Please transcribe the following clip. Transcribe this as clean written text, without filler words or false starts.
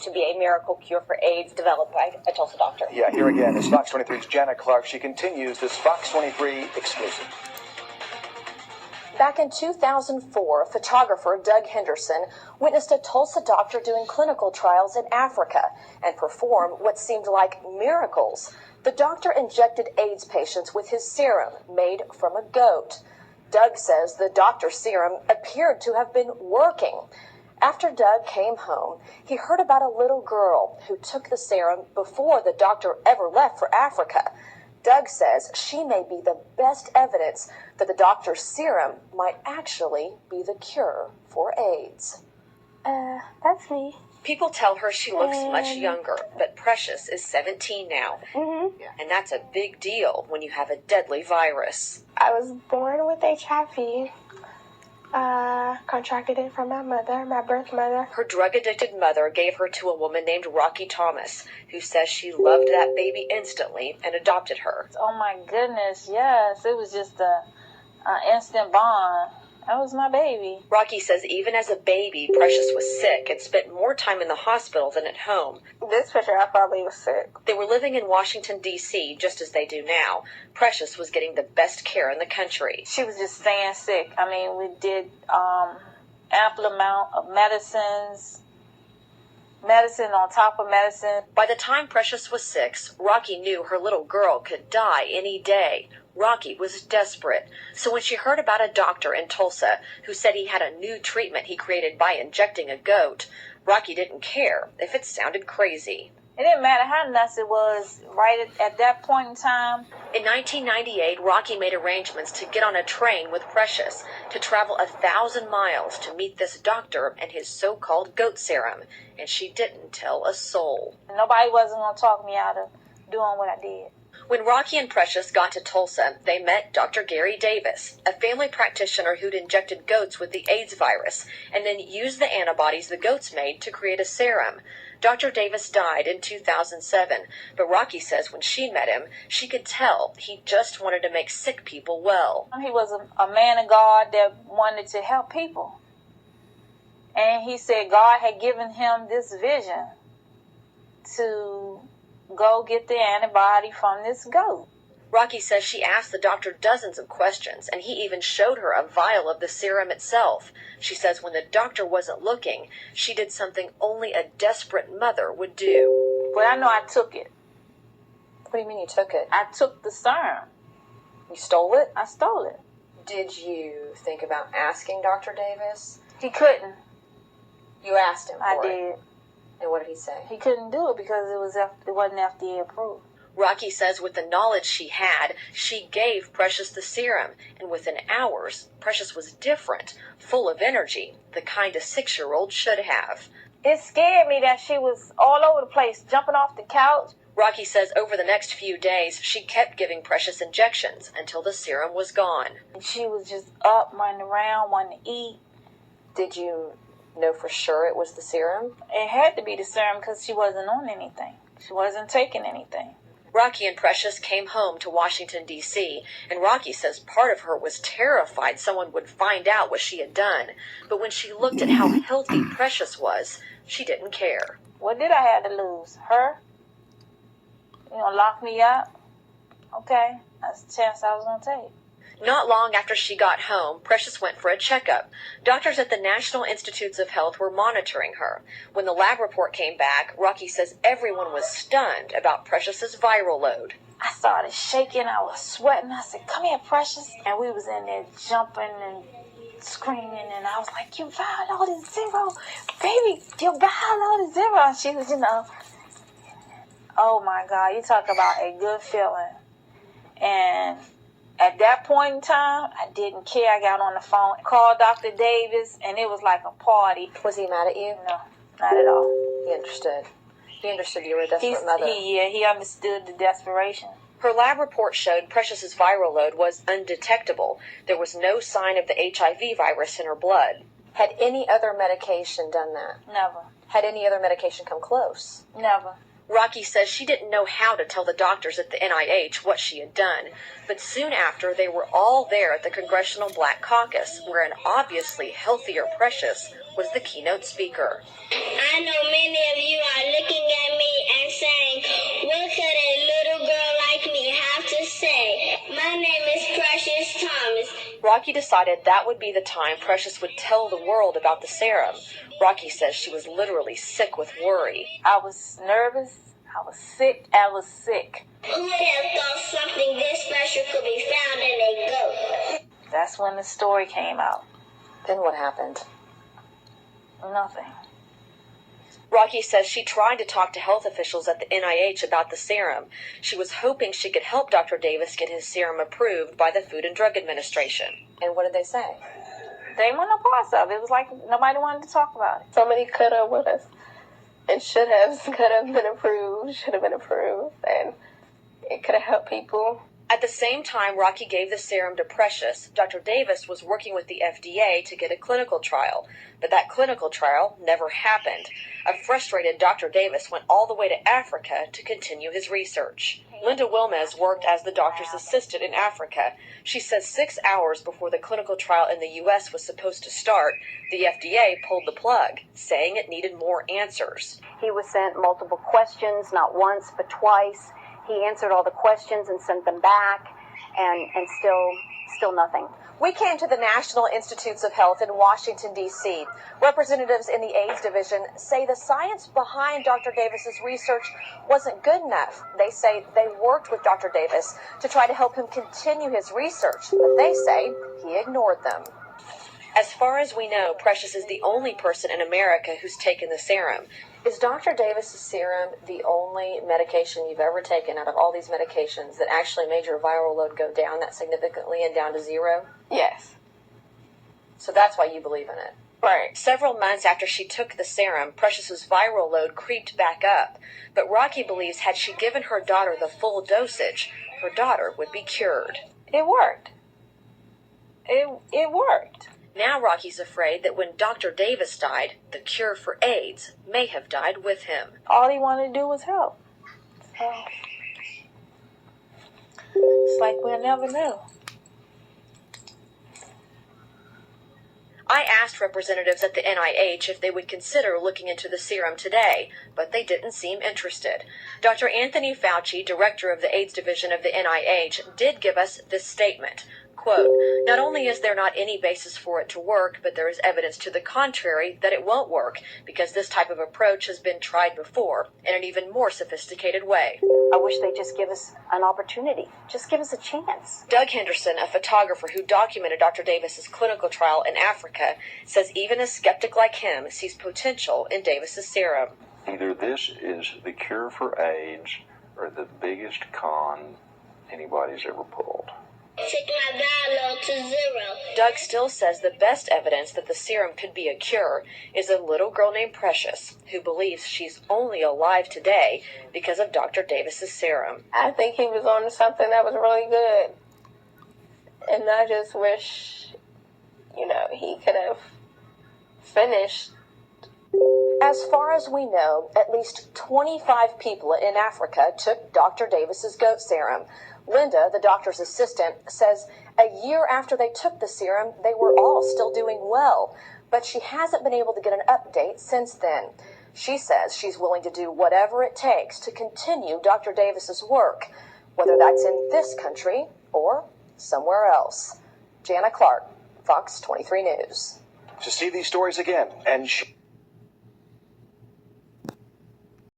to be a miracle cure for AIDS developed by a Tulsa doctor. Yeah, here again is Fox 23's Jana Clark. She continues this Fox 23 exclusive. Back in 2004, photographer Doug Henderson witnessed a Tulsa doctor doing clinical trials in Africa and perform what seemed like miracles. The doctor injected AIDS patients with his serum made from a goat. Doug says the doctor's serum appeared to have been working. After Doug came home, he heard about a little girl who took the serum before the doctor ever left for Africa. Doug says she may be the best evidence that the doctor's serum might actually be the cure for AIDS. That's me. People tell her she looks much younger, but Precious is 17 now. And that's a big deal when you have a deadly virus. I was born with HIV. Contracted it from my mother, my birth mother. Her drug-addicted mother gave her to a woman named Rocky Thomas, who says she loved that baby instantly and adopted her. Oh my goodness, yes. It was just an instant bond. That was my baby. Rocky says even as a baby, Precious was sick and spent more time in the hospital than at home. This picture, I probably was sick. They were living in Washington, D.C., just as they do now. Precious was getting the best care in the country. She was just staying sick. I mean, we did ample amount of medicine on top of medicine. By the time Precious was 6, Rocky knew her little girl could die any day. Rocky was desperate. So when she heard about a doctor in Tulsa who said he had a new treatment he created by injecting a goat, Rocky didn't care if it sounded crazy. It didn't matter how nuts it was right at that point in time. In 1998, Rocky made arrangements to get on a train with Precious to travel 1,000 miles to meet this doctor and his so-called goat serum, and she didn't tell a soul. Nobody wasn't going to talk me out of doing what I did. When Rocky and Precious got to Tulsa, they met Dr. Gary Davis, a family practitioner who'd injected goats with the AIDS virus and then used the antibodies the goats made to create a serum. Dr. Davis died in 2007, but Rocky says when she met him, she could tell he just wanted to make sick people well. He was a man of God that wanted to help people. And he said God had given him this vision to go get the antibody from this goat. Rocky says she asked the doctor dozens of questions, and he even showed her a vial of the serum itself. She says when the doctor wasn't looking, she did something only a desperate mother would do. But I know I took it. What do you mean you took it? I took the serum. You stole it? I stole it. Did you think about asking Dr. Davis? He couldn't. You asked him for I it? did. And what did he say? He couldn't do it because it wasn't FDA approved. Rocky says with the knowledge she had, she gave Precious the serum, and within hours, Precious was different, full of energy, the kind a 6-year-old should have. It scared me that she was all over the place, jumping off the couch. Rocky says over the next few days, she kept giving Precious injections until the serum was gone. She was just up, running around, wanting to eat. Did you know for sure it was the serum? It had to be the serum because she wasn't on anything. She wasn't taking anything. Rocky and Precious came home to Washington, D.C., and Rocky says part of her was terrified someone would find out what she had done. But when she looked at how healthy Precious was, she didn't care. What did I have to lose? Her? Lock me up? Okay, that's the chance I was going to take. Not long after she got home, Precious went for a checkup. Doctors at the National Institutes of Health were monitoring her. When the lab report came back, Rocky says everyone was stunned about Precious's viral load. I started shaking. I was sweating. I said, "Come here, Precious." And we was in there jumping and screaming. And I was like, "You violated 0. Baby, you violated 0. And she was, oh my God, you talk about a good feeling. And at that point in time, I didn't care. I got on the phone, called Dr. Davis, and it was like a party. Was he mad at you? No, not at all. He understood. He understood you were a desperate mother. He understood the desperation. Her lab report showed Precious's viral load was undetectable. There was no sign of the HIV virus in her blood. Had any other medication done that? Never. Had any other medication come close? Never. Rocky says she didn't know how to tell the doctors at the NIH what she had done, but soon after they were all there at the Congressional Black Caucus, where an obviously healthier Precious was the keynote speaker. I I know many of you are looking at me and saying, what could a little girl like me have to say? My name is Precious Thomas. Rocky decided that would be the time Precious would tell the world about the serum. Rocky says she was literally sick with worry. I was nervous. I was sick. Who would have thought something this special could be found in a goat? That's when the story came out. Then what happened? Nothing. Rocky says she tried to talk to health officials at the NIH about the serum. She was hoping she could help Dr. Davis get his serum approved by the Food and Drug Administration. And what did they say? They weren't a part of it. It was like nobody wanted to talk about it. Somebody could have would have and could have been approved, should have been approved, and it could have helped people. At the same time Rocky gave the serum to Precious, Dr. Davis was working with the FDA to get a clinical trial, but that clinical trial never happened. A frustrated Dr. Davis went all the way to Africa to continue his research. Linda Wilmez worked as the doctor's assistant in Africa. She says 6 hours before the clinical trial in the U.S. was supposed to start, the FDA pulled the plug, saying it needed more answers. He was sent multiple questions, not once but twice. He answered all the questions and sent them back, and still nothing. We came to the National Institutes of Health in Washington, D.C. Representatives in the AIDS division say the science behind Dr. Davis's research wasn't good enough. They say they worked with Dr. Davis to try to help him continue his research, but they say he ignored them. As far as we know, Precious is the only person in America who's taken the serum. Is Dr. Davis's serum the only medication you've ever taken out of all these medications that actually made your viral load go down that significantly and down to zero? Yes. So that's why you believe in it. Right. Several months after she took the serum, Precious's viral load creeped back up. But Rocky believes had she given her daughter the full dosage, her daughter would be cured. It worked. It worked. Now Rocky's afraid that when Dr. Davis died, the cure for AIDS may have died with him. All he wanted to do was help. So, it's like we'll never know. I asked representatives at the NIH if they would consider looking into the serum today, but they didn't seem interested. Dr. Anthony Fauci, director of the AIDS division of the NIH, did give us this statement. Quote, not only is there not any basis for it to work, but there is evidence to the contrary that it won't work because this type of approach has been tried before in an even more sophisticated way. I wish they'd just give us an opportunity. Just give us a chance. Doug Henderson, a photographer who documented Dr. Davis's clinical trial in Africa, says even a skeptic like him sees potential in Davis's serum. Either this is the cure for AIDS or the biggest con anybody's ever pulled. Take my dialogue to zero. Doug still says the best evidence that the serum could be a cure is a little girl named Precious, who believes she's only alive today because of Dr. Davis's serum. I think he was on something that was really good. And I just wish, he could have finished. As far as we know, at least 25 people in Africa took Dr. Davis's goat serum. Linda, the doctor's assistant, says a year after they took the serum, they were all still doing well, but she hasn't been able to get an update since then. She says she's willing to do whatever it takes to continue Dr. Davis's work, whether that's in this country or somewhere else. Jana Clark, Fox 23 News. To see these stories again and